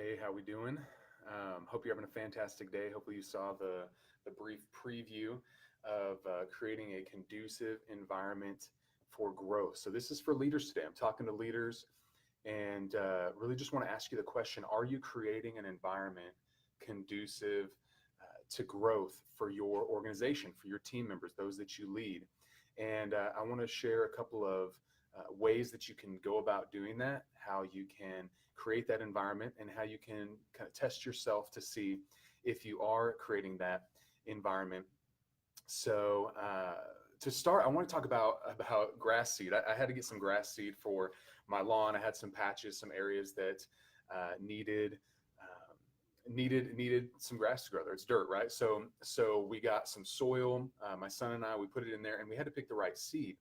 Hey, how we doing? Hope you're having a fantastic day. Hopefully you saw the brief preview of creating a conducive environment for growth. So this is for leaders today. I'm talking to leaders and really just want to ask you the question, are you creating an environment conducive to growth for your organization, for your team members, those that you lead? And I want to share a couple of ways that you can go about doing that, how you can create that environment, and how you can kind of test yourself to see if you are creating that environment. So to start, I want to talk about grass seed. I had to get some grass seed for my lawn. I had some patches, some areas that needed some grass to grow there. It's dirt, right? So we got some soil. My son and I, we put it in there, and we had to pick the right seed.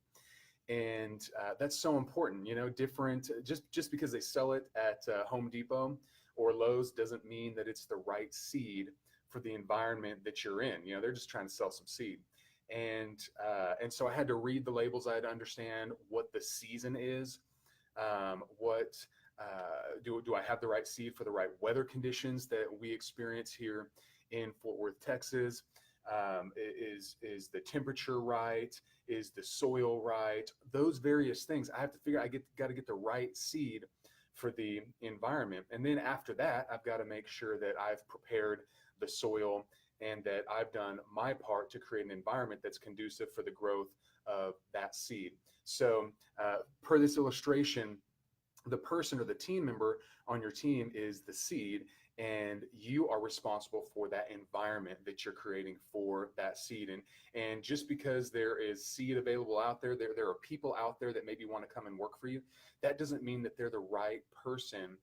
And that's so important. Different, just because they sell it at Home Depot or Lowe's doesn't mean that it's the right seed for the environment that you're in. They're just trying to sell some seed. And so I had to read the labels. I had to understand what the season is. What do I have the right seed for the right weather conditions that we experience here in Fort Worth, Texas? Is the temperature right? Is the soil right? Those various things. I have to figure. Got to get the right seed for the environment, and then after that, I've got to make sure that I've prepared the soil and that I've done my part to create an environment that's conducive for the growth of that seed. So, per this illustration, the person or the team member on your team is the seed, and you are responsible for that environment that you're creating for that seed. And just because there is seed available out there, there are people out there that maybe want to come and work for you, that doesn't mean that they're the right person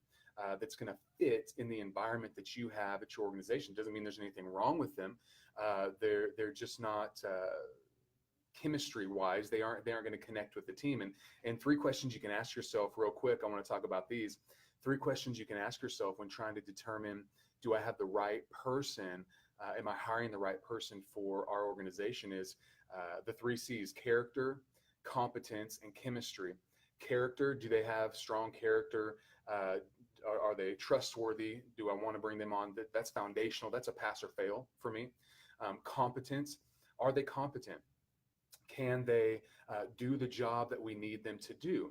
that's going to fit in the environment that you have at your organization. Doesn't mean there's anything wrong with them. They're just not chemistry wise, they aren't going to connect with the team. And three questions you can ask yourself real quick. I want to talk about these three questions you can ask yourself when trying to determine, do I have the right person? Am I hiring the right person for our organization? Is the three C's: character, competence, and chemistry. Character, do they have strong character? Are they trustworthy? Do I want to bring them on? That's foundational. That's a pass or fail for me. Competence, are they competent? Can they do the job that we need them to do?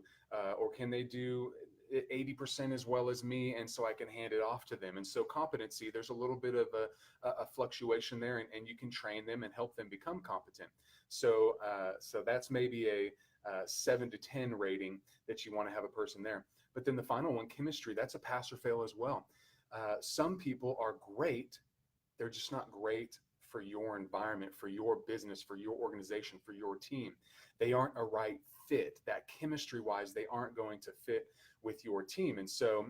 Or can they do 80% as well as me, and so I can hand it off to them? And so competency, there's a little bit of a fluctuation there, and you can train them and help them become competent. So that's maybe a 7 to 10 rating that you want to have a person there. But then the final one, chemistry, that's a pass or fail as well. Some people are great, they're just not great for your environment, for your business, for your organization, for your team. They aren't a right fit. That chemistry wise, they aren't going to fit with your team. And so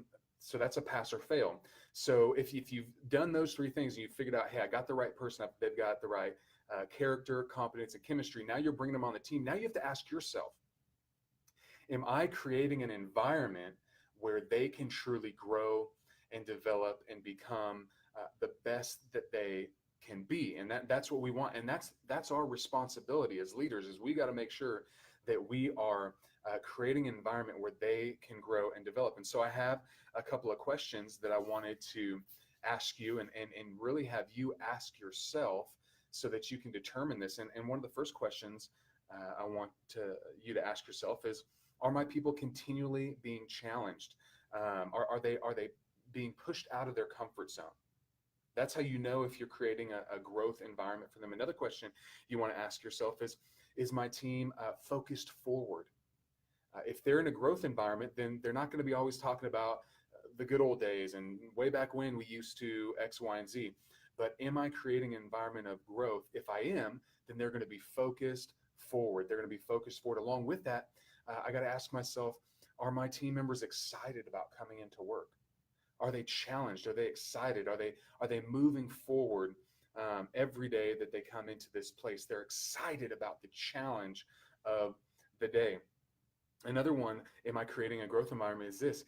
that's a pass or fail. So if you've done those three things and you've figured out, hey, I got the right person, they've got the right character, competence, and chemistry, now you're bringing them on the team. Now you have to ask yourself, am I creating an environment where they can truly grow and develop and become the best that they can be? And that's what we want. And that's our responsibility as leaders, is we got to make sure that we are creating an environment where they can grow and develop. And so I have a couple of questions that I wanted to ask you and really have you ask yourself so that you can determine this. And one of the first questions I want you to ask yourself is, are my people continually being challenged? Are they being pushed out of their comfort zone? That's how you know if you're creating a growth environment for them. Another question you want to ask yourself is my team focused forward? If they're in a growth environment, then they're not going to be always talking about the good old days and way back when we used to X, Y, and Z. But am I creating an environment of growth? If I am, then they're going to be focused forward. They're going to be focused forward. Along with that, I got to ask myself, are my team members excited about coming into work? Are they challenged? Are they excited? Are they moving forward every day that they come into this place? They're excited about the challenge of the day. Another one, am I creating a growth environment, is this: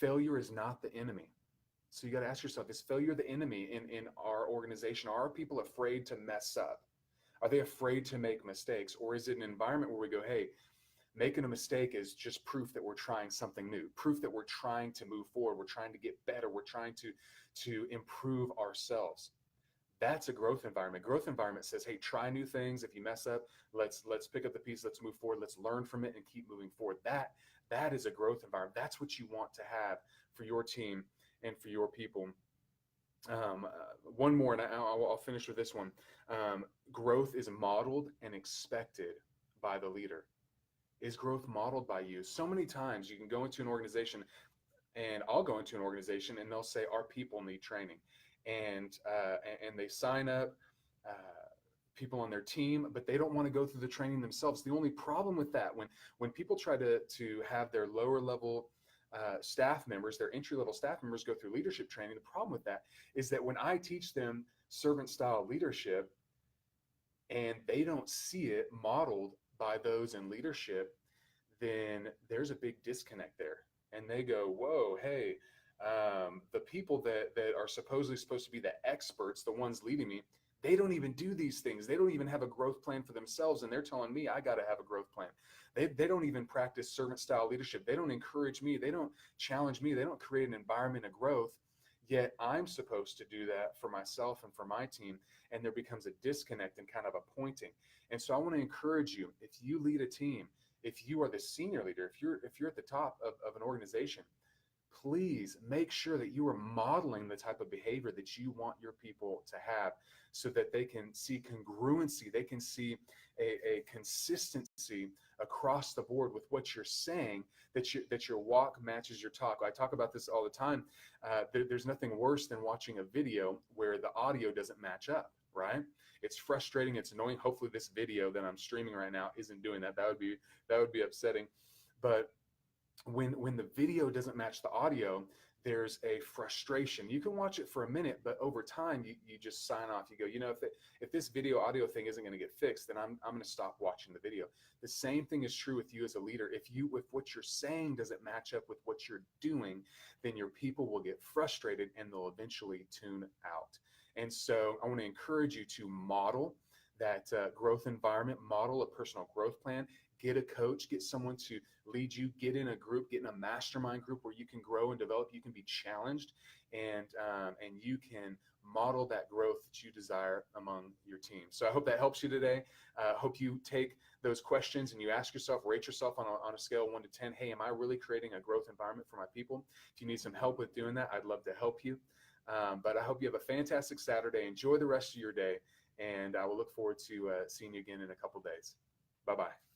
failure is not the enemy. So you got to ask yourself, is failure the enemy in our organization? Are people afraid to mess up? Are they afraid to make mistakes? Or is it an environment where we go, hey, Making a mistake is just proof that we're trying something new, proof that we're trying to move forward, we're trying to get better, we're trying to improve ourselves. That's a growth environment. Growth environment says, hey, try new things. If you mess up, let's pick up the piece, let's move forward, let's learn from it and keep moving forward. That is a growth environment. That's what you want to have for your team and for your people. One more, and I'll finish with this one. Growth is modeled and expected by the leader. Is growth modeled by you? So many times you can go into an organization, and I'll go into an organization and they'll say our people need training, and they sign up people on their team, but they don't want to go through the training themselves. The only problem with that, when people try to have their lower level staff members, their entry level staff members go through leadership training, the problem with that is that when I teach them servant style leadership and they don't see it modeled by those in leadership, then there's a big disconnect there. And they go, whoa, hey, the people that are supposed to be the experts, the ones leading me, they don't even do these things. They don't even have a growth plan for themselves. And they're telling me I got to have a growth plan. They don't even practice servant style leadership. They don't encourage me. They don't challenge me. They don't create an environment of growth. Yet I'm supposed to do that for myself and for my team. And there becomes a disconnect and kind of a pointing. And so I want to encourage you, if you lead a team, if you are the senior leader, if you're at the top of an organization, please make sure that you are modeling the type of behavior that you want your people to have, so that they can see congruency, they can see a consistency across the board with what you're saying, that your walk matches your talk. I talk about this all the time. There's nothing worse than watching a video where the audio doesn't match up, right? It's frustrating, it's annoying. Hopefully this video that I'm streaming right now isn't doing that. That would be upsetting. But when the video doesn't match the audio, there's a frustration. You can watch it for a minute, but over time you just sign off. You go, if this video audio thing isn't going to get fixed, then I'm going to stop watching the video. The same thing is true with you as a leader. If what you're saying doesn't match up with what you're doing, then your people will get frustrated and they'll eventually tune out. And so I want to encourage you to model that growth environment, model a personal growth plan, get a coach, get someone to lead you, get in a group, get in a mastermind group where you can grow and develop, you can be challenged, and you can model that growth that you desire among your team. So I hope that helps you today. Hope you take those questions and you ask yourself, rate yourself on a scale of 1 to 10. Hey, am I really creating a growth environment for my people? If you need some help with doing that, I'd love to help you. But I hope you have a fantastic Saturday. Enjoy the rest of your day. And I will look forward to seeing you again in a couple days. Bye-bye.